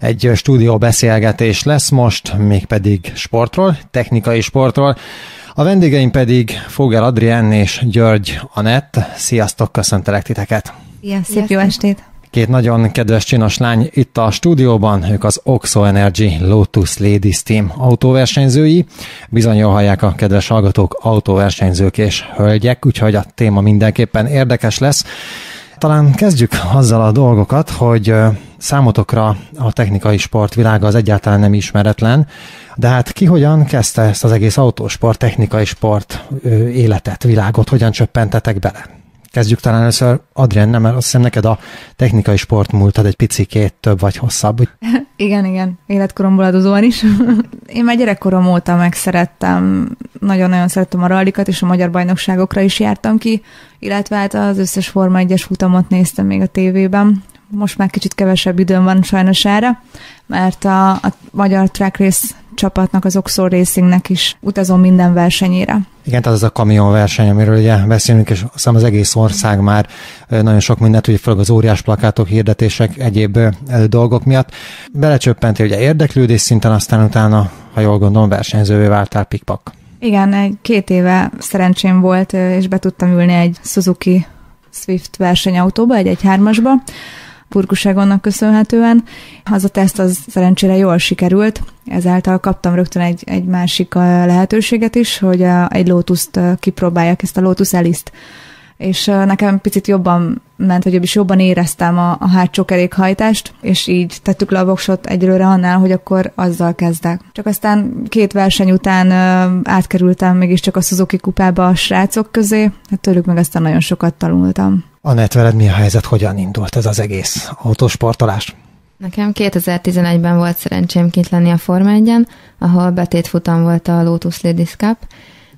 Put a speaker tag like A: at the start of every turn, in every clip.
A: Egy stúdióbeszélgetés lesz most, mégpedig sportról, technikai sportról. A vendégeim pedig Fogel Adrián és György Anett. Sziasztok, köszöntelek titeket!
B: Szép jó estét!
A: Két nagyon kedves csinos lány itt a stúdióban, ők az Oxo Energy Lotus Ladies Team autóversenyzői. Bizony jól hallják a kedves hallgatók, autóversenyzők és hölgyek, úgyhogy a téma mindenképpen érdekes lesz. Talán kezdjük azzal a dolgokat, hogy számotokra a technikai sportvilága az egyáltalán nem ismeretlen, de hát ki hogyan kezdte ezt az egész autósport, technikai sport életet, világot, hogyan csöppentetek bele? Kezdjük talán először, Adrián, mert azt hiszem neked a technikai sport múltad egy picikét több vagy hosszabb.
B: Igen, életkoromból adódóan is. Én már gyerekkorom óta megszerettem, nagyon-nagyon szerettem a rallikat, és a magyar bajnokságokra is jártam ki, illetve hát az összes Forma 1-es futamot néztem még a tévében. Most már kicsit kevesebb időm van sajnos erre, mert a magyar track race csapatnak, az Oxo Racingnek is utazom minden versenyére.
A: Igen, tehát ez a kamionverseny, amiről ugye beszélünk, és azt hiszem az egész ország már nagyon sok mindent, ugye főleg az óriás plakátok, hirdetések, egyéb dolgok miatt. Belecsöppentél ugye érdeklődés szinten, aztán utána, ha jól gondolom, versenyzővé váltál pikpak. Igen,
B: 2 éve szerencsém volt, és be tudtam ülni egy Suzuki Swift versenyautóba, egy 1.3-asba, Purkuságonnak köszönhetően. Az a teszt az szerencsére jól sikerült, ezáltal kaptam rögtön egy másik lehetőséget is, hogy egy Lotus-t kipróbáljak, ezt a Lotus Elise-t. És nekem picit jobban ment, vagyis jobban éreztem a hátsó kerékhajtást, és így tettük le a voksot egyelőre annál, hogy akkor azzal kezdek. Csak aztán 2 verseny után átkerültem mégiscsak a Suzuki kupába a srácok közé, hát tőlük meg aztán nagyon sokat tanultam.
A: Anett, veled mi a helyzet, hogyan indult ez az egész autósportolás?
C: Nekem 2011-ben volt szerencsém kint lenni a Forma 1-en, ahol betétfutam volt a Lotus Ladies Cup.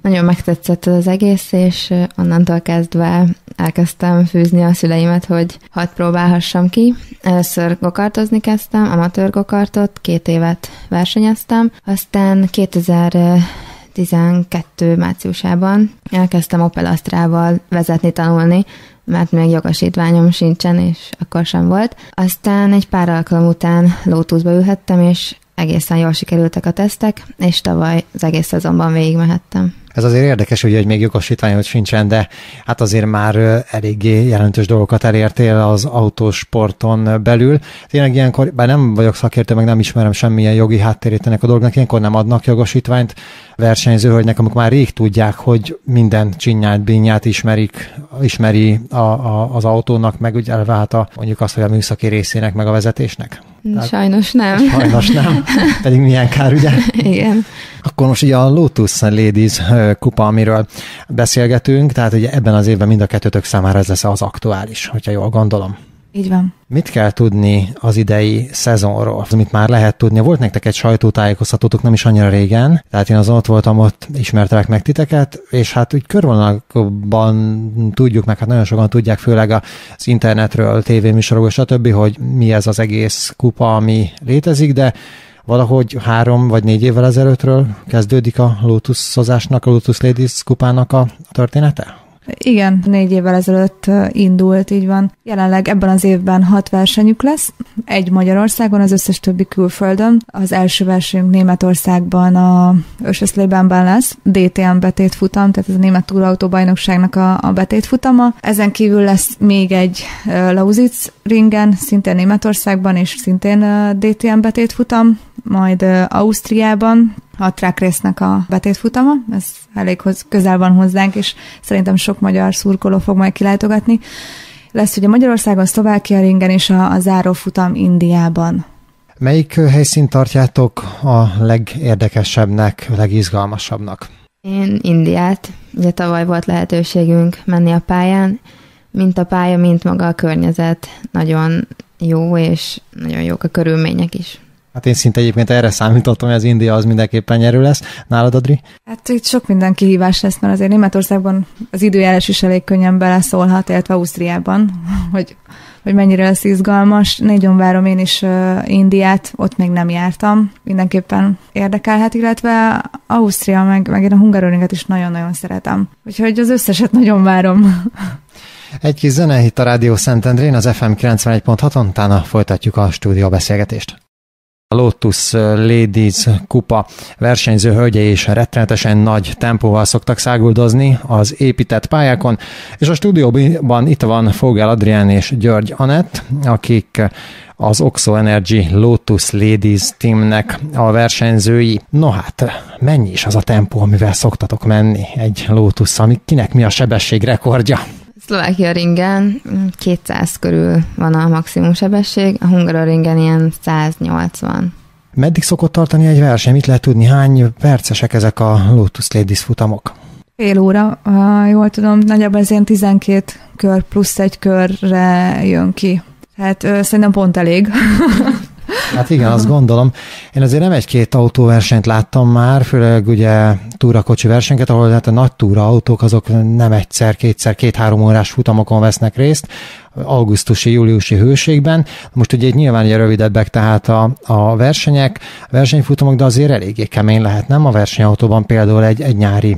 C: Nagyon megtetszett az egész, és onnantól kezdve elkezdtem fűzni a szüleimet, hogy hadd próbálhassam ki. Először gokartozni kezdtem, amatőr gokartot, 2 évet versenyeztem, aztán 2012 márciusában elkezdtem Opel Astrával vezetni, tanulni, mert még jogosítványom sincsen, és akkor sem volt. Aztán egy pár alkalom után Lotusba ülhettem, és egészen jól sikerültek a tesztek, és tavaly az egész szezonban végigmehettem.
A: Ez azért érdekes, ugye, hogy még jogosítványod sincsen, de hát azért már eléggé jelentős dolgokat elértél az autósporton belül. Tényleg ilyenkor, bár nem vagyok szakértő, meg nem ismerem semmilyen jogi háttérét ennek a dolognak, ilyenkor nem adnak jogosítványt versenyzőhölgynek, amikor már rég tudják, hogy minden csinyát, bínyát ismeri az autónak, meg ugye elve mondjuk azt, hogy a műszaki részének, meg a vezetésnek.
C: Sajnos nem.
A: Sajnos nem, pedig milyen kár, ugye?
C: Igen.
A: Akkor most ugye a Lotus Ladies kupa, amiről beszélgetünk, tehát ugye ebben az évben mind a kettőtök számára ez lesz az aktuális, hogyha jól gondolom.
B: Így van.
A: Mit kell tudni az idei szezonról? Amit már lehet tudni? Volt nektek egy sajtótájékoztatótok nem is annyira régen, tehát én azon ott voltam, ott ismertelek meg titeket, és hát úgy körvonalakban tudjuk, meg hát nagyon sokan tudják, főleg az internetről, tévéműsorokról, stb., hogy mi ez az egész kupa, ami létezik, de valahogy 3 vagy 4 évvel ezelőttről kezdődik a Lotuszozásnak, a Lotus Ladies kupának a története?
B: Igen, 4 évvel ezelőtt indult, így van. Jelenleg ebben az évben 6 versenyük lesz, egy Magyarországon, az összes többi külföldön. Az első versenyünk Németországban a Öseszlében lesz, DTM betétfutam, tehát ez a Német Túrautóbajnokságnak a betétfutama. Ezen kívül lesz még egy Lausitz ringen, szintén Németországban, és szintén DTM betétfutam, majd Ausztriában, a track race-nek a betétfutama, ez elég közel van hozzánk, és szerintem sok magyar szurkoló fog majd kilátogatni. Lesz ugye Magyarországon, Szlovákia ringen, és a zárófutam Indiában.
A: Melyik helyszínt tartjátok a legérdekesebbnek, legizgalmasabbnak?
C: Én Indiát. Ugye tavaly volt lehetőségünk menni a pályán, mint a pálya, mint maga a környezet. Nagyon jó, és nagyon jók a körülmények is.
A: Hát én szinte egyébként erre számítottam, hogy az India az mindenképpen nyerő lesz. Nálad, Adri?
B: Hát itt sok minden kihívás lesz, mert azért Németországban az időjárás is elég könnyen beleszólhat, illetve Ausztriában, hogy mennyire lesz izgalmas. Nagyon várom én is Indiát, ott még nem jártam. Mindenképpen érdekelhet, illetve Ausztria, meg én a Hungaroringet is nagyon-nagyon szeretem. Úgyhogy az összeset nagyon várom.
A: Egy kis zene itt a Rádió Szentendrén, az FM 91.6-on, utána folytatjuk a stúdióbeszélgetést. A Lotus Ladies kupa versenyző hölgyei is rettenetesen nagy tempóval szoktak száguldozni az épített pályákon, és a stúdióban itt van Fogel Adrián és György Anett, akik az Oxo Energy Lotus Ladies teamnek a versenyzői. No hát, mennyi is az a tempó, amivel szoktatok menni egy Lotusszal? Kinek mi a sebesség rekordja?
C: Szlovákia ringen 200 körül van a maximum sebesség, a Hungaroringen ilyen 180.
A: Meddig szokott tartani egy verseny? Mit lehet tudni? Hány percesek ezek a Lotus Ladies futamok?
B: Fél óra, jól tudom, nagyjából ez ilyen 12 kör plusz egy körre jön ki. Hát szerintem pont elég.
A: Hát igen, azt gondolom. Én azért nem egy-két autóversenyt láttam már, főleg ugye túrakocsi versenyeket, ahol hát a nagy túraautók azok nem egyszer, kétszer, 2-3 órás futamokon vesznek részt, augusztusi, júliusi hőségben. Most ugye nyilván ugye rövidebbek tehát a versenyek, a versenyfutamok, de azért eléggé kemény lehet, nem a versenyautóban például egy nyári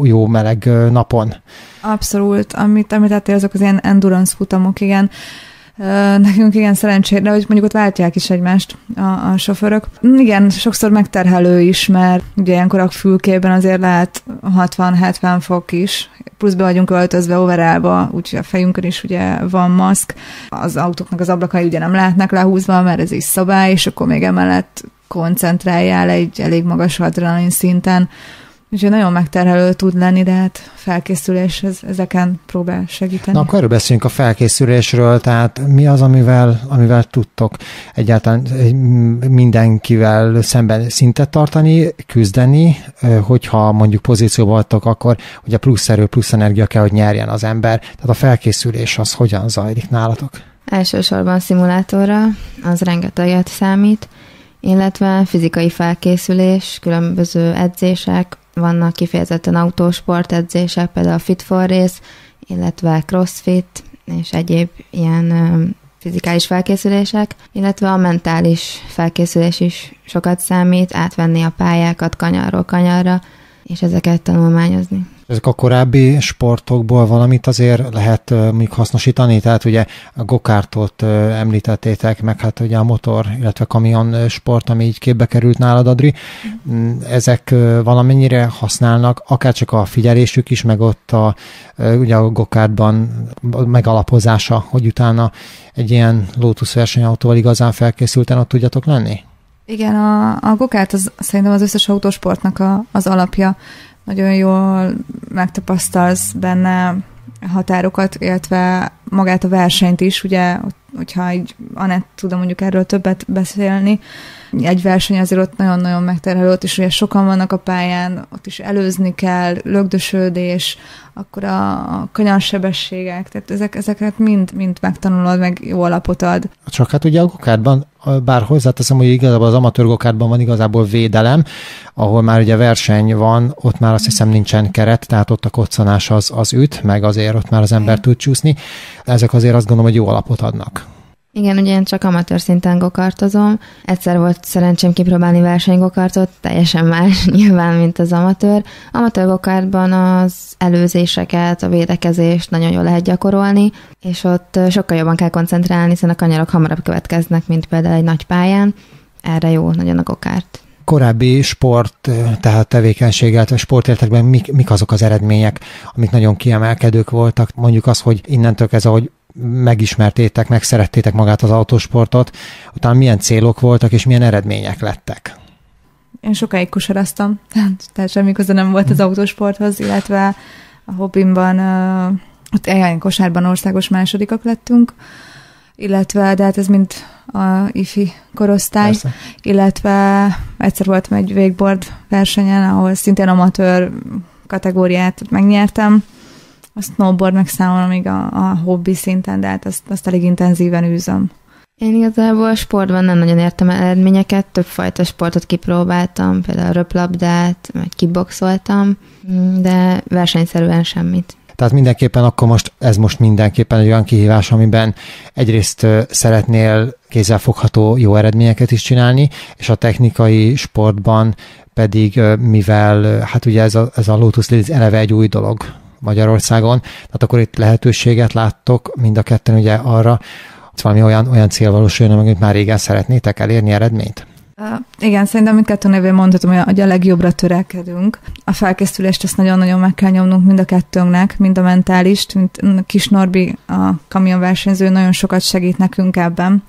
A: jó meleg napon.
B: Abszolút, amit ettél, azok az ilyen endurance futamok, igen. Nekünk igen szerencsére, hogy mondjuk ott váltják is egymást a sofőrök. Igen, sokszor megterhelő is, mert ugye ilyenkor a fülkében azért lehet 60-70 fok is, plusz be vagyunk öltözve overallba, úgyhogy a fejünkön is ugye van maszk. Az autóknak az ablakai ugye nem lehetnek lehúzva, mert ez is szabály, és akkor még emellett koncentráljál egy elég magas adrenalin szinten. Úgyhogy nagyon megterhelő tud lenni, de hát felkészülés ezeken próbál segíteni.
A: Na, akkor erről beszéljünk a felkészülésről, tehát mi az, amivel tudtok egyáltalán mindenkivel szemben szintet tartani, küzdeni, hogyha mondjuk pozícióban vagytok, akkor ugye plusz erő, plusz energia kell, hogy nyerjen az ember. Tehát a felkészülés az hogyan zajlik nálatok?
C: Elsősorban szimulátorra, az rengeteget számít, illetve fizikai felkészülés, különböző edzések, vannak kifejezetten autósport edzések, például a Fit for Race, illetve CrossFit, és egyéb ilyen fizikális felkészülések, illetve a mentális felkészülés is sokat számít, átvenni a pályákat kanyarról kanyarra, és ezeket tanulmányozni.
A: Ezek a korábbi sportokból valamit azért lehet még hasznosítani, tehát ugye a gokártot említettétek, meg hát ugye a motor, illetve kamion sport, ami így képbe került nálad, Adri. Ezek valamennyire használnak, akár csak a figyelésük is, meg ott ugye a gokártban megalapozása, hogy utána egy ilyen Lotus versenyautóval igazán felkészülten ott tudjatok lenni?
B: Igen, a gokárt az szerintem az összes autósportnak az alapja. Nagyon jól megtapasztalsz benne határokat, illetve magát a versenyt is, ugye, hogyha így Anett tudom mondjuk erről többet beszélni. Egy verseny azért ott nagyon-nagyon megterhelő, ott is ugye sokan vannak a pályán, ott is előzni kell, lögdösödés, akkor a kanyarsebességek, tehát ezeket mind megtanulod, meg jó alapot ad.
A: Csak hát ugye a gokártban, bár hozzáteszem, hogy igazából az amatőr gokártban van igazából védelem, ahol már ugye verseny van, ott már azt hiszem nincsen keret, tehát ott a koccanás az üt, meg azért ott már az ember tud csúszni. Ezek azért azt gondolom, hogy jó alapot adnak.
C: Igen, ugye én csak amatőr szinten gokartozom. Egyszer volt szerencsém kipróbálni versenygokartot, teljesen más nyilván, mint az amatőr. Amatőr gokartban az előzéseket, a védekezést nagyon jól lehet gyakorolni, és ott sokkal jobban kell koncentrálni, hiszen a kanyarok hamarabb következnek, mint például egy nagy pályán. Erre jó nagyon a gokárt.
A: Korábbi sport, tehát tevékenységgel, sportértekben mik azok az eredmények, amik nagyon kiemelkedők voltak? Mondjuk az, hogy innentől kezdve, hogy megismertétek, megszerettétek magát az autósportot, utána milyen célok voltak, és milyen eredmények lettek?
B: Én sokáig kosaraztam, tehát semmi köze nem volt az autósporthoz, illetve a hobbimban, ott ilyen kosárban országos másodikak lettünk, illetve, de hát ez mind a ifi korosztály, persze. Illetve egyszer voltam egy wakeboard versenyen, ahol szintén amatőr kategóriát megnyertem, a snowboard meg számomra még a hobbi szinten, de hát azt elég intenzíven űzöm.
C: Én igazából a sportban nem nagyon értem eredményeket, többfajta sportot kipróbáltam, például röplabdát, meg kickboxoltam, de versenyszerűen semmit.
A: Tehát mindenképpen akkor ez most mindenképpen egy olyan kihívás, amiben egyrészt szeretnél kézzelfogható jó eredményeket is csinálni, és a technikai sportban pedig, mivel hát ugye ez a Lotus Ladies eleve egy új dolog Magyarországon, tehát akkor itt lehetőséget láttok mind a ketten ugye arra, hogy valami olyan cél valósuljon, amit már régen szeretnétek elérni eredményt?
B: Igen, szerintem mindkettő névén mondhatom, hogy a legjobbra törekedünk. A felkészülést ezt nagyon-nagyon meg kell nyomnunk mind a kettőnknek, mind a mentálist, mint Kis Norbi, a kamionversenyző nagyon sokat segít nekünk ebben.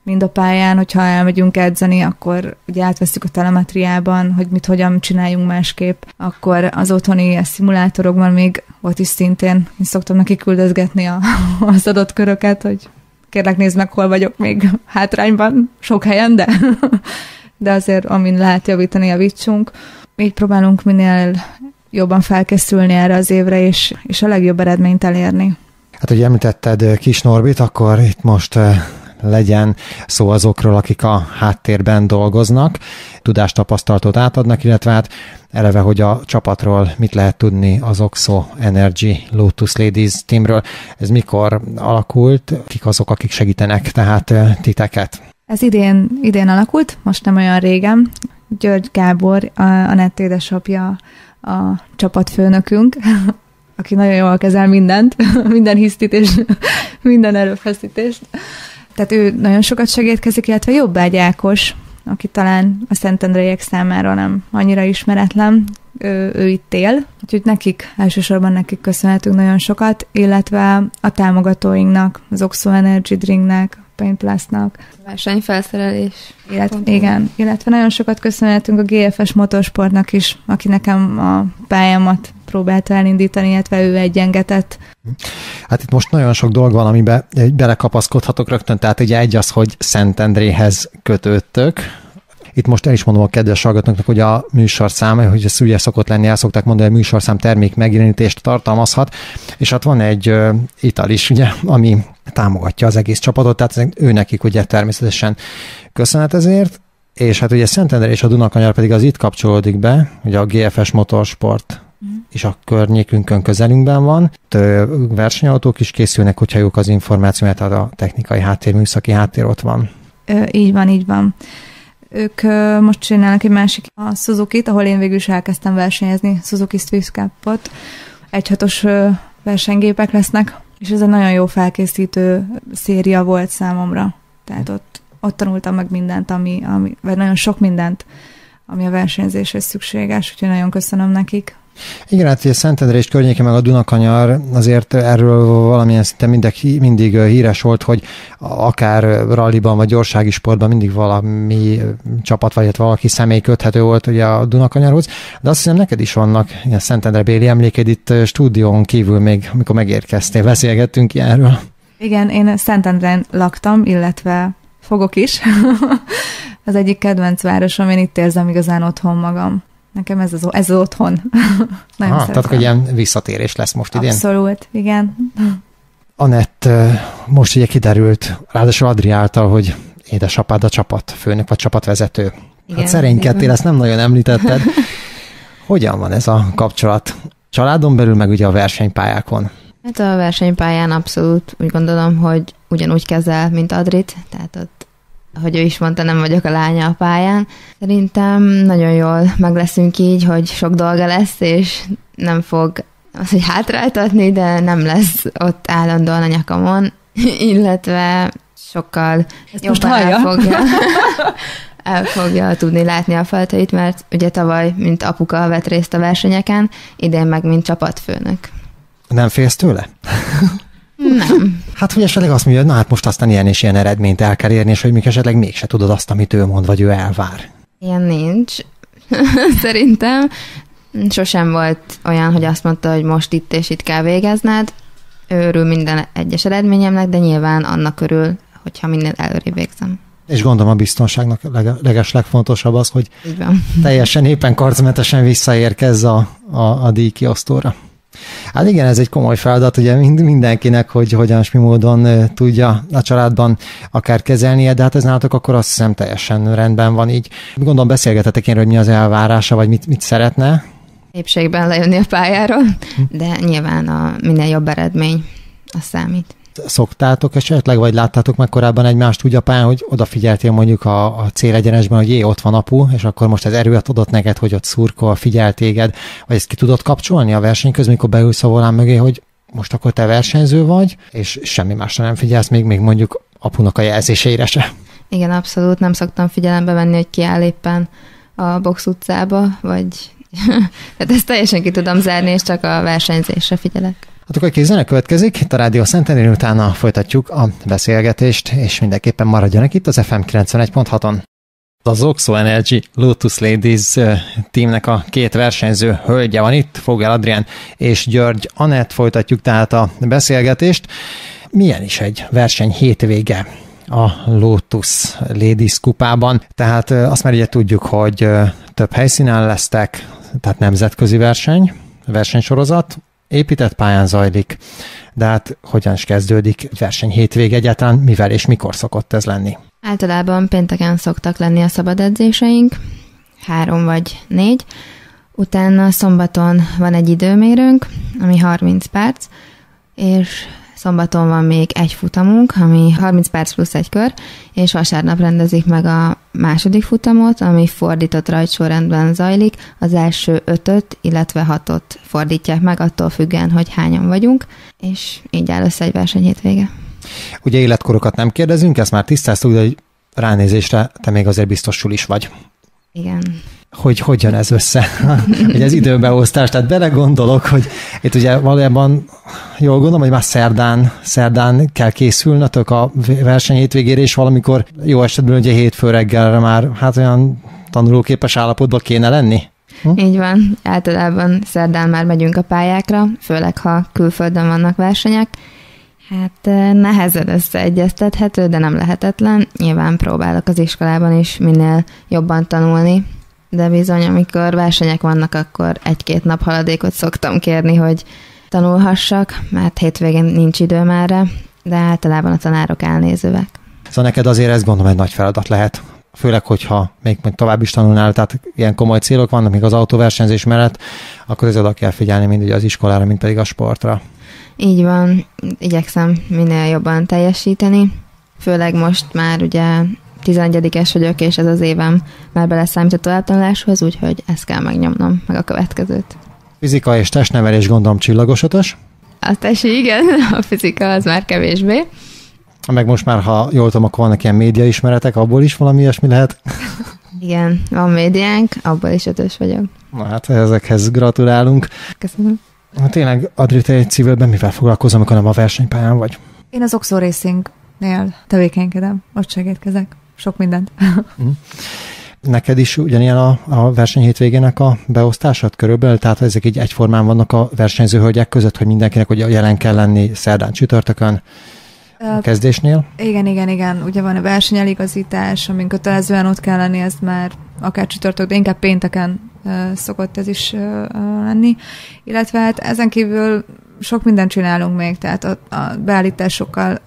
B: Mind a pályán, hogyha elmegyünk edzeni, akkor ugye átveszük a telemetriában, hogy mit hogyan csináljunk másképp. Akkor az otthoni szimulátorokban még ott is szintén én szoktam neki küldözgetni az adott köröket, hogy kérlek nézd meg, hol vagyok még hátrányban, sok helyen, de azért amin lehet javítsunk. Így próbálunk minél jobban felkészülni erre az évre, és a legjobb eredményt elérni.
A: Hát, hogy említetted Kis Norbit, akkor itt most legyen szó azokról, akik a háttérben dolgoznak, tudástapasztalatot átadnak, illetve hát eleve, hogy a csapatról mit lehet tudni az Oxo Energy Lotus Ladies teamről. Ez mikor alakult? Kik azok, akik segítenek tehát titeket?
B: Ez idén alakult, most nem olyan régen. György Gábor, Anett édesapja a csapatfőnökünk, aki nagyon jól kezel mindent, minden hisztit és minden erőfeszítést. Tehát ő nagyon sokat segítkezik, illetve Jobbágy Ákos, aki talán a Szentendreiek számára nem annyira ismeretlen, ő itt él, úgyhogy elsősorban nekik köszönhetünk nagyon sokat, illetve a támogatóinknak, az Oxo Energy Drinknek, Paint Plus-nak.
C: Versenyfelszerelés.
B: Illetve nagyon sokat köszönhetünk a GFS Motorsportnak is, aki nekem a pályámat próbálta elindítani, illetve ő egyengetett.
A: Hát itt most nagyon sok dolog van, amiben belekapaszkodhatok rögtön, tehát ugye egy az, hogy Szentendréhez kötődtök. Itt most el is mondom a kedves hallgatóknak, hogy a műsorszám, hogy ez ugye szokott lenni, el szokták mondani, hogy a műsorszám termék megjelenítést tartalmazhat, és hát van egy ital is, ugye, ami támogatja az egész csapatot, tehát ő nekik ugye természetesen köszönet ezért, és hát ugye Szentendre és a Dunakanyar pedig az itt kapcsolódik be, ugye a GFS Motorsport és a környékünkön, közelünkben van. Versenyautók is készülnek, hogyha jók az információt, tehát a technikai háttér, műszaki háttér ott van.
B: Így van. Ők most csinálnak egy másik, a Suzuki-t, ahol én végül is elkezdtem versenyezni, Suzuki Swift Cup-ot. 1.6-os versenygépek lesznek, és ez egy nagyon jó felkészítő széria volt számomra. Tehát ott tanultam meg mindent, vagy nagyon sok mindent, ami a versenyzéshez szükséges, úgyhogy nagyon köszönöm nekik.
A: Igen, hát Szentendre és környéke meg a Dunakanyar, azért erről valamilyen szinten mindig híres volt, hogy akár ralliban vagy gyorsági sportban mindig valami csapat, vagy valaki személy köthető volt ugye a Dunakanyarhoz, de azt hiszem neked is vannak ilyen Szentendre-béli emlékeid itt stúdión kívül még, amikor megérkeztél, beszélgettünk ilyenről. Igen,
B: én Szentendren laktam, illetve fogok is. Az egyik kedvenc városom, én itt érzem igazán otthon magam. Nekem ez az otthon. Nagyon
A: tehát hogy ilyen visszatérés lesz most idén?
B: Abszolút, igen.
A: Anett, most ugye kiderült, ráadásul Adri által, hogy édesapád a csapatfőnök, vagy csapatvezető. Igen, hát szerénykedtél, ezt nem nagyon említetted. Hogyan van ez a kapcsolat? Családon belül, meg ugye a versenypályákon?
C: Hát a versenypályán abszolút úgy gondolom, hogy ugyanúgy kezel, mint Adrit, tehát ott, ahogy ő is mondta, nem vagyok a lánya a pályán. Szerintem nagyon jól meg leszünk így, hogy sok dolga lesz, és nem fog az, hogy hátráltatni, de nem lesz ott állandóan a nyakamon, illetve sokkal jobban el fogja tudni látni a felteit, mert ugye tavaly, mint apuka vett részt a versenyeken, idén meg, mint csapatfőnök.
A: Nem félsz tőle?
C: Nem.
A: Hát, hogy esetleg azt mondja, hogy na hát most aztán ilyen és ilyen eredményt el kell érni, és hogy még esetleg mégse tudod azt, amit ő mond, vagy ő elvár.
C: Ilyen nincs. Szerintem sosem volt olyan, hogy azt mondta, hogy most itt és itt kell végezned. Ő örül minden egyes eredményemnek, de nyilván annak örül, hogyha minden előrébb végzem.
A: És gondolom a biztonságnak legfontosabb az, hogy teljesen éppen karcmetesen visszaérkezz a díjkiosztóra. Hát igen, ez egy komoly feladat, ugye mindenkinek, hogy hogyan és mi módon tudja a családban akár kezelnie, de hát ez nálatok akkor azt hiszem teljesen rendben van így. Gondolom beszélgetetek én, hogy mi az elvárása, vagy mit szeretne?
C: Épségben lejönni a pályáról, de nyilván a minél jobb eredmény az számít.
A: Szoktátok esetleg, vagy láttátok meg korábban egymást úgy a pályán, hogy odafigyeltél mondjuk a célegyenesben, hogy ott van apu, és akkor most ez erőt adott neked, hogy ott szurkol, figyel téged, vagy ezt ki tudod kapcsolni a verseny közben, mikor beülsz a volán mögé, hogy most akkor te versenyző vagy, és semmi másra nem figyelsz, még mondjuk apunak a jelzéseire se.
C: Igen, abszolút. Nem szoktam figyelembe venni, hogy ki áll éppen a box utcába, vagy... Tehát ezt teljesen ki tudom zárni, és csak a versenyzésre figyelek.
A: Hát akkor kézzenek következik, itt a Rádió Szentendrén, utána folytatjuk a beszélgetést, és mindenképpen maradjanak itt az FM 91.6-on. Az Oxo Energy Lotus Ladies teamnek a két versenyző hölgye van itt, Fogel Adrián és György Anett, folytatjuk tehát a beszélgetést. Milyen is egy verseny hétvége a Lotus Ladies kupában? Tehát azt már ugye tudjuk, hogy több helyszínen lesztek, tehát nemzetközi versenysorozat, épített pályán zajlik, de hát hogyan is kezdődik egy verseny hétvége egyáltalán, mivel és mikor szokott ez lenni?
C: Általában pénteken szoktak lenni a szabad edzéseink, 3 vagy 4, utána szombaton van egy időmérőnk, ami 30 perc, és szombaton van még egy futamunk, ami 30 perc plusz egy kör, és vasárnap rendezik meg a második futamot, ami fordított rajtsorrendben zajlik. Az első 5-öt, illetve 6-ot fordítják meg, attól függően, hogy hányan vagyunk, és így áll össze egy verseny hétvége.
A: Ugye életkorokat nem kérdezünk, ezt már tisztáztuk, de ránézésre te még azért biztosul is vagy.
C: Igen.
A: Hogy jön ez össze? Hogy ez időbeosztás, tehát belegondolok, hogy itt ugye valójában jól gondolom, hogy már szerdán kell készülnötök a verseny hétvégére, és valamikor jó esetben ugye hétfő reggelre már hát olyan tanulóképes állapotban kéne lenni?
C: Így van, általában szerdán már megyünk a pályákra, főleg ha külföldön vannak versenyek. Hát nehezen összeegyeztethető, de nem lehetetlen. Nyilván próbálok az iskolában is minél jobban tanulni, de bizony, amikor versenyek vannak, akkor 1-2 nap haladékot szoktam kérni, hogy tanulhassak, mert hétvégén nincs időm erre, de általában a tanárok elnézőek.
A: Szóval neked azért ezt gondolom egy nagy feladat lehet, főleg, hogyha még tovább is tanulnál, tehát ilyen komoly célok vannak, még az autóversenyzés mellett, akkor ez oda kell figyelni mind ugye az iskolára, mind pedig a sportra. Így
C: van, igyekszem minél jobban teljesíteni, főleg most már ugye 11-es vagyok, és ez az évem már beleszámít a továbbtanuláshoz, úgyhogy ezt kell megnyomnom, meg a következőt.
A: Fizika és testnevelés gondolom csillagosotos?
C: A tesi, igen, a fizika az már kevésbé.
A: Meg most már, ha jól tudom, akkor vannak ilyen médiaismeretek, abból is valami ilyesmi lehet?
C: Igen, van médiánk, abból is 5-ös vagyok.
A: Na hát ezekhez gratulálunk.
C: Köszönöm.
A: Hát tényleg, Adri, te egy civilben mivel foglalkozom, amikor nem a versenypályán vagy?
B: Én az Oxo Racingnél tevékenykedem, ott segítkezek. Sok mindent.
A: Neked is ugyanilyen a verseny hétvégének a beosztásod körülbelül? Tehát ezek így egyformán vannak a versenyző hölgyek között, hogy mindenkinek ugye jelen kell lenni szerdán, csütörtökön a kezdésnél?
B: Igen. Ugye van a versenyeligazítás, amin kötelezően ott kell lenni, ez már akár csütörtök, de inkább pénteken szokott ez is lenni. Illetve hát ezen kívül sok mindent csinálunk még, tehát a beállításokkal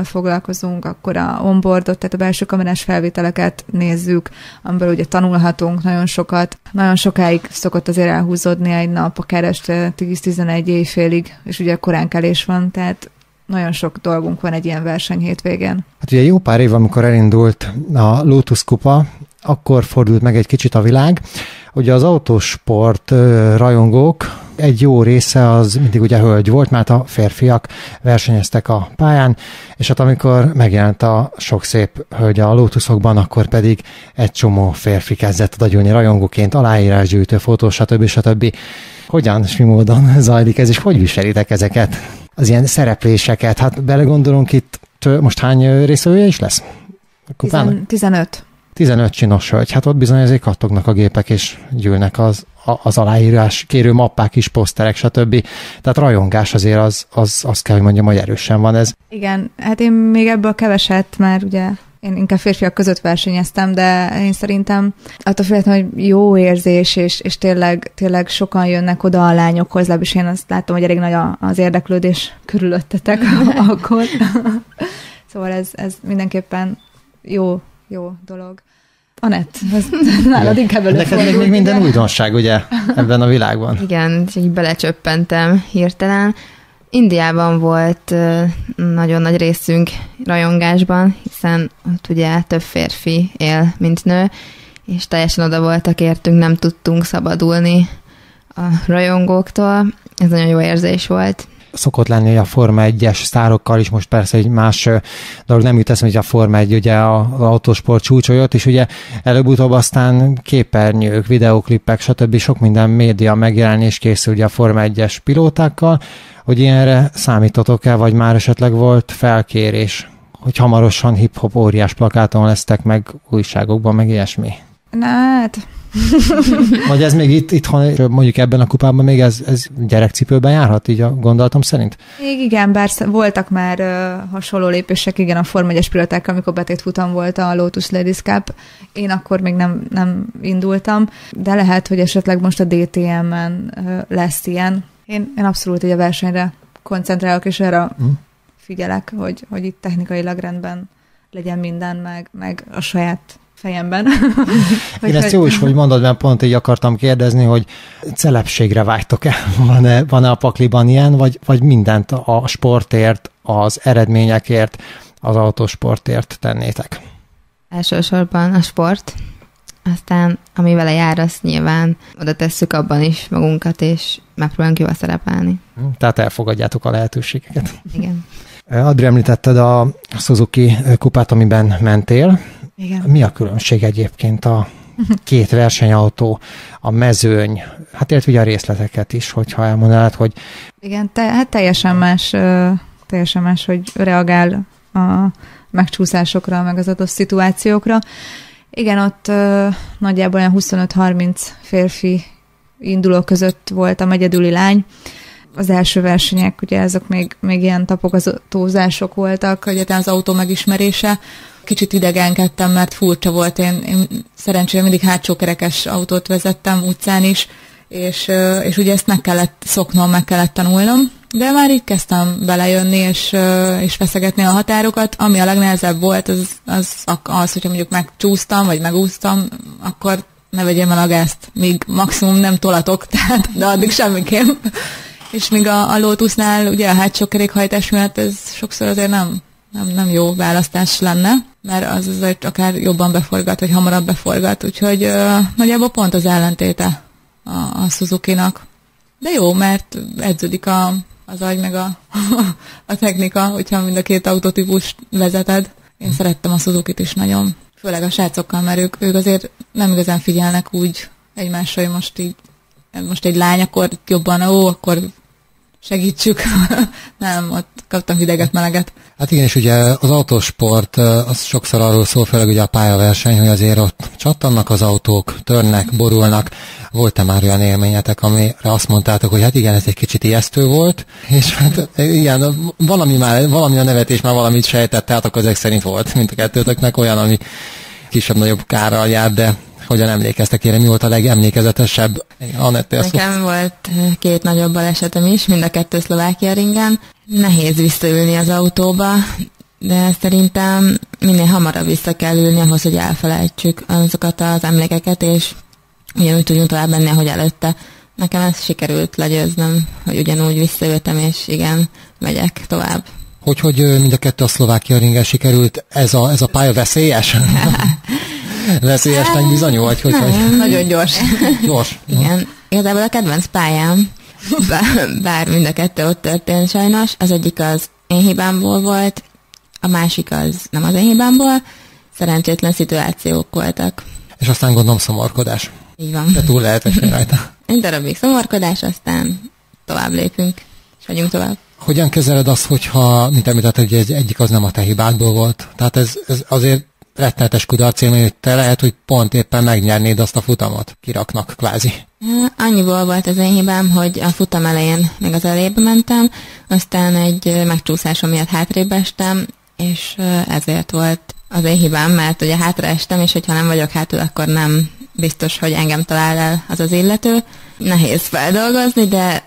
B: foglalkozunk, akkor a onboardot, tehát a belső kamerás felvételeket nézzük, amiből ugye tanulhatunk nagyon sokat. Nagyon sokáig szokott azért elhúzódni egy nap, akár este 10-11 éjfélig, és ugye koránkelés van, tehát nagyon sok dolgunk van egy ilyen verseny hétvégén.
A: Hát ugye jó pár év, amikor elindult a Lotus kupa, akkor fordult meg egy kicsit a világ. Ugye az autósport rajongók egy jó része az mindig ugye hölgy volt, mert a férfiak versenyeztek a pályán, és hát amikor megjelent a sok szép hölgy a Lotusokban, akkor pedig egy csomó férfi kezdett oda gyűlni rajongóként, aláírásgyűjtő, fotó, stb. Hogyan és mi módon zajlik ez, és hogy viselitek ezeket? Az ilyen szerepléseket, hát belegondolunk itt, most hány részvevője is lesz?
B: 15.
A: 15 csinos hölgy, hát ott bizony azért kattognak a gépek, és gyűlnek az aláírás kérő mappák is, poszterek, stb. Tehát rajongás azért az kell, hogy mondjam, hogy erősen van ez.
B: Igen, hát én még ebből keveset már ugye, én inkább férfiak között versenyeztem, de én szerintem attól függetlenül, hogy jó érzés, és tényleg sokan jönnek oda a lányokhoz, legalábbis én azt látom, hogy elég nagy az érdeklődés körülöttetek akkor. Szóval ez mindenképpen jó dolog. Anett, nálad inkább előfordul.
A: Neked még minden újdonság, ugye, ebben a világban.
C: Igen, így belecsöppentem hirtelen. Indiában volt nagyon nagy részünk rajongásban, hiszen ott ugye több férfi él, mint nő, és teljesen oda voltak értünk, nem tudtunk szabadulni a rajongóktól. Ez nagyon jó érzés volt.
A: szokott lenni a Forma 1-es sztárokkal is, most persze egy más dolog nem jut eszembe, hogy a Forma 1 ugye az autósport csúcson jött, és ugye előbb-utóbb aztán képernyők, videóklipek, stb. Sok minden média megjelenés készül ugye a Forma 1-es pilótákkal, hogy ilyenre számítotok-e, vagy már esetleg volt felkérés, hogy hamarosan hip-hop óriás plakáton lesztek meg újságokban, meg ilyesmi?
B: Na hát...
A: Vagy ez még itthon, mondjuk ebben a kupában még ez gyerekcipőben járhat, így a gondolatom szerint?
B: Még igen, bár voltak már hasonló lépések, igen, a Forma 1-es pilotákkal, amikor betétfutam volt a Lotus Ladies Cup. Én akkor még nem indultam, de lehet, hogy esetleg most a DTM-en lesz ilyen. Én abszolút egy a versenyre koncentrálok, és erre figyelek, hogy itt technikailag rendben legyen minden, meg a saját fejemben.
A: Én ezt jó is, hogy mondod, mert pont így akartam kérdezni, hogy celebségre vágytok-e? Van-e a pakliban ilyen, vagy mindent a sportért, az eredményekért, az autósportért tennétek?
C: Elsősorban a sport, aztán ami vele jár, azt nyilván oda tesszük abban is magunkat, és megpróbálunk jól szerepelni.
A: Tehát elfogadjátok a lehetőségeket.
C: Igen.
A: Adri, említetted a Suzuki kupát, amiben mentél.
B: Igen.
A: Mi a különbség egyébként a két versenyautó, a mezőny, hát illetve ugye a részleteket is, hogyha elmondanád, hogy...
B: Igen, hát teljesen más, hogy reagál a megcsúszásokra, meg az adott szituációkra. Igen, ott nagyjából olyan 25-30 férfi induló között voltam egyedüli lány. Az első versenyek, ugye ezek még ilyen tapogatózások voltak, hogy az autó megismerése. Kicsit idegenkedtem, mert furcsa volt. Én szerencsére mindig hátsókerekes autót vezettem utcán is, és ugye ezt meg kellett szoknom, meg kellett tanulnom. De már így kezdtem belejönni, és feszegetni a határokat. Ami a legnehezebb volt, az hogyha mondjuk megcsúsztam, vagy megúsztam, akkor ne vegyem el a gázt, míg maximum nem tolatok, de addig semmiképp. És még a Lotusnál ugye a hátsó kerékhajtás miatt ez sokszor azért nem jó választás lenne, mert az azért akár jobban beforgat, vagy hamarabb beforgat, úgyhogy nagyjából pont az ellentéte a Suzuki-nak. De jó, mert edződik az agy, meg a technika, hogyha mind a két autótípust vezeted. Én szerettem a Suzukit is nagyon, főleg a srácokkal, mert ők azért nem igazán figyelnek úgy egymásra, hogy most egy lány, akkor jobban, akkor segítsük. Nem, ott kaptam hideget, meleget.
A: Hát igen, és ugye az autósport, az sokszor arról szól, főleg ugye a pályaverseny, hogy azért ott csattannak az autók, törnek, borulnak. Volt-e már olyan élményetek, amire azt mondtátok, hogy hát igen, ez egy kicsit ijesztő volt, és hát igen, valami a nevetés már valamit sejtett, tehát akkor ezek szerint volt, mint a kettőtöknek olyan, ami kisebb-nagyobb kárral jár, de hogyan emlékeztek erre? Mi volt a legemlékezetesebb?
C: Nekem volt 2 nagyobb balesetem is, mind a 2 Szlovákia ringen. Nehéz visszaülni az autóba, de szerintem minél hamarabb vissza kell ülni ahhoz, hogy elfelejtsük azokat az emlékeket, és ugyanúgy tudjunk tovább menni, ahogy előtte. Nekem ez sikerült legyőznöm, hogy ugyanúgy visszaültem, és igen, megyek tovább.
A: Hogy mind a 2 a Szlovákia ringen sikerült? Ez a pálya veszélyes? Veszélyesnek bizonyul, vagy hogy?
B: Nagyon gyors.
A: Gyors.
C: Igen, igazából a kedvenc pályám, bár mind a 2 ott történt sajnos, az egyik az én hibámból volt, a másik az nem az én hibámból, szerencsétlen szituációk voltak.
A: És aztán gondolom szomorkodás.
C: Így van.
A: De túl lehet esni rajta.
C: Egy darabig szomorkodás, aztán tovább lépünk, és vagyunk tovább.
A: Hogyan kezeled azt, hogyha, mint említetted, hogy egyik az nem a te hibádból volt? Tehát ez azért rettenetes kudarc élmény, hogy te lehet, hogy pont éppen megnyernéd azt a futamot. Kiraknak kvázi.
C: Annyiból volt az én hibám, hogy a futam elején még az elébe mentem, aztán egy megcsúszásom miatt hátrébb estem, és ezért volt az én hibám, mert ugye hátra estem, és hogyha nem vagyok hátul, akkor nem biztos, hogy engem talál el az illető. Nehéz feldolgozni, de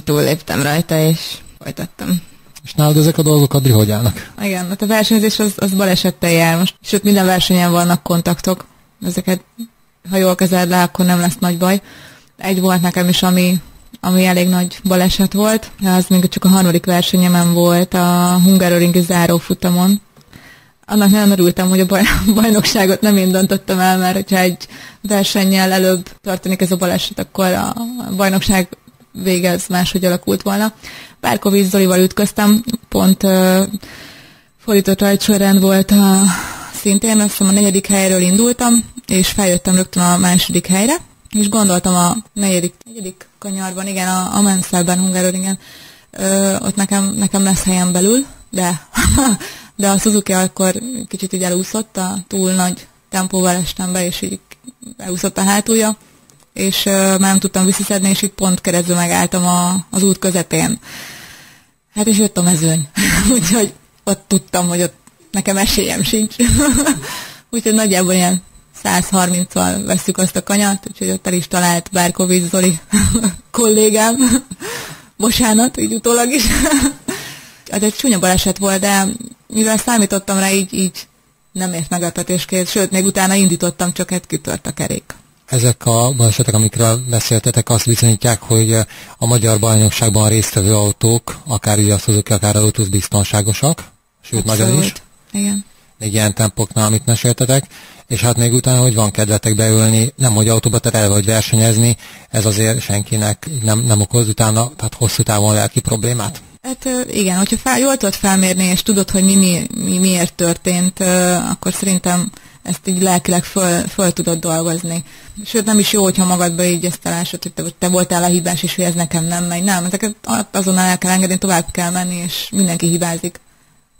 C: túlléptem rajta, és folytattam.
A: És nálad ezek a dolgok, Adri, hogy állnak?
B: Igen, hát a versenyzés az balesettel jár most. Sőt, minden versenyen vannak kontaktok. Ezeket, ha jól kezeled le, akkor nem lesz nagy baj. Egy volt nekem is, ami elég nagy baleset volt. Az még csak a 3. versenyemen volt a Hungaroringi zárófutamon. Annak nagyon örültem, hogy a bajnokságot nem én döntöttem el, mert hogyha egy versennyel előbb történik ez a baleset, akkor a bajnokság végez máshogy alakult volna.
D: Bárkovics Zolival ütköztem, pont fordított rajtsorrend volt szintén, azt hiszem a 4. helyről indultam, és feljöttem rögtön a 2. helyre, és gondoltam a 4. kanyarban, igen, a Mansellben, Hungaroringen, ott nekem lesz helyem belül, de a Suzuki akkor kicsit így elúszott, a túl nagy tempóval estem be, és így elúszott a hátulja, és már nem tudtam visszaszedni, és itt pont keresztül megálltam az út közepén. Hát és jött a mezőny. Úgyhogy ott tudtam, hogy ott nekem esélyem sincs. Úgyhogy nagyjából ilyen 130-al vesszük azt a kanyart, úgyhogy ott el is talált Bárkovics Zoli kollégám. Bocsánat, így utólag is. Az egy csúnya baleset volt, de mivel számítottam rá, így nem ért meglepetésként, sőt, még utána indítottam, csak kitört a kerék.
A: Ezek a balesetek, amikről beszéltetek, azt bizonyítják, hogy a magyar bajnokságban résztvevő autók, akár ugye a Suzuki, akár a Lotus biztonságosak, sőt,
D: abszolút.
A: nagyon is.
D: Igen.
A: Még ilyen tempóknál, amit meséltetek, és hát még utána, hogy van kedvetek beülni, nem hogy autóba terelve, vagy versenyezni, ez azért senkinek nem okoz utána, tehát hosszú távon lelki problémát.
D: Hát igen, hogyha jól tudod felmérni, és tudod, hogy miért történt, akkor szerintem ezt így lelkileg föl tudod dolgozni. Sőt, nem is jó, hogyha magadba így ezt elásod, hogy te voltál a hibás, és hogy ez nekem nem megy. Nem, ezeket azonnal el kell engedni, tovább kell menni, és mindenki hibázik.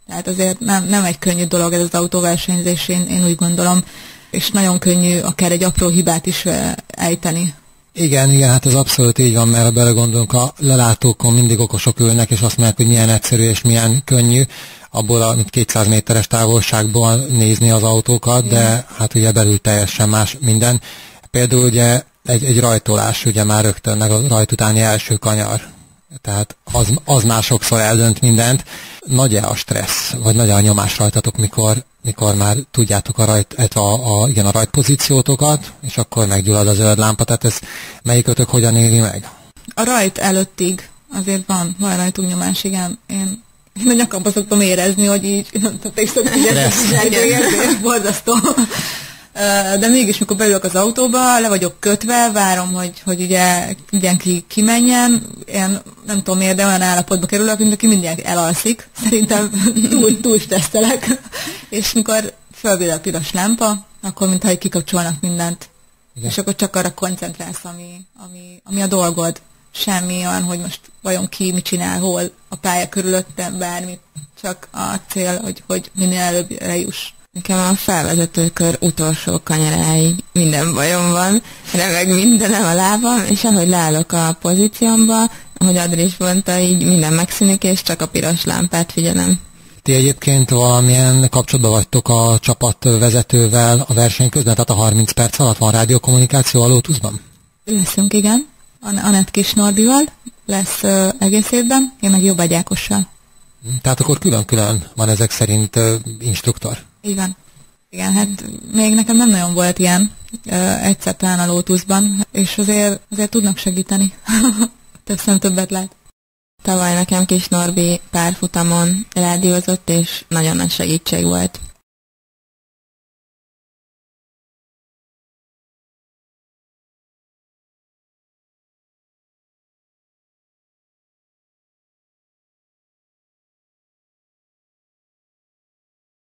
D: Tehát azért nem egy könnyű dolog ez az autóversenyzés, én úgy gondolom, és nagyon könnyű akár egy apró hibát is ejteni.
A: Igen, hát ez abszolút így van, mert ha belegondolunk, a lelátókon mindig okosok ülnek, és azt mondják, hogy milyen egyszerű és milyen könnyű abból a 200 méteres távolságból nézni az autókat, de hát ugye belül teljesen más minden. Például ugye egy rajtolás, ugye már rögtön meg a rajt utáni első kanyar. Tehát az már sokszor eldönt mindent. Nagy-e a stressz, vagy nagy a nyomás rajtatok, mikor már tudjátok a rajtpozíciótokat, és akkor meggyullad a zöld lámpa, tehát ez melyikötök hogyan éri meg?
D: A rajt előttig azért van rajtunk nyomás, igen. Én a nyakamba szoktam érezni, hogy így, te is szoktam érezni, borzasztó. De mégis, mikor beülök az autóba, le vagyok kötve, várom, hogy ugye mindenki kimenjen. Én nem tudom miért, de olyan állapotba kerülök, mint aki mindig elalszik. Szerintem túl stresszelek. És mikor fölvillan a piros lámpa, akkor mintha kikapcsolnak mindent. Igen. És akkor csak arra koncentrálsz, ami a dolgod. Semmi olyan, hogy most vajon ki mit csinál, hol a pálya körülöttem, bármit. Csak a cél, hogy minél előbb eljuss.
C: Nekem a felvezetőkör utolsó kanyaráig minden bajom van, remeg mindenem a lábam, és ahogy leállok a pozíciómba, ahogy Adri is mondta, így minden megszűnik, és csak a piros lámpát figyelem.
A: Ti egyébként valamilyen kapcsolatban vagytok a csapatvezetővel a verseny közben, tehát a 30 perc alatt van rádiókommunikáció a Lotusban?
D: Leszünk, igen. Anett Kis Norbival lesz egész évben, én meg Jobbágy Ákossal.
A: Tehát akkor külön-külön van ezek szerint instruktor?
D: Így van. Igen, hát még nekem nem nagyon volt ilyen egyszer talán a Lotusban, és azért tudnak segíteni. Többet lát.
C: Tavaly nekem Kis Norbi párfutamon rádiózott, és nagyon nagy segítség volt.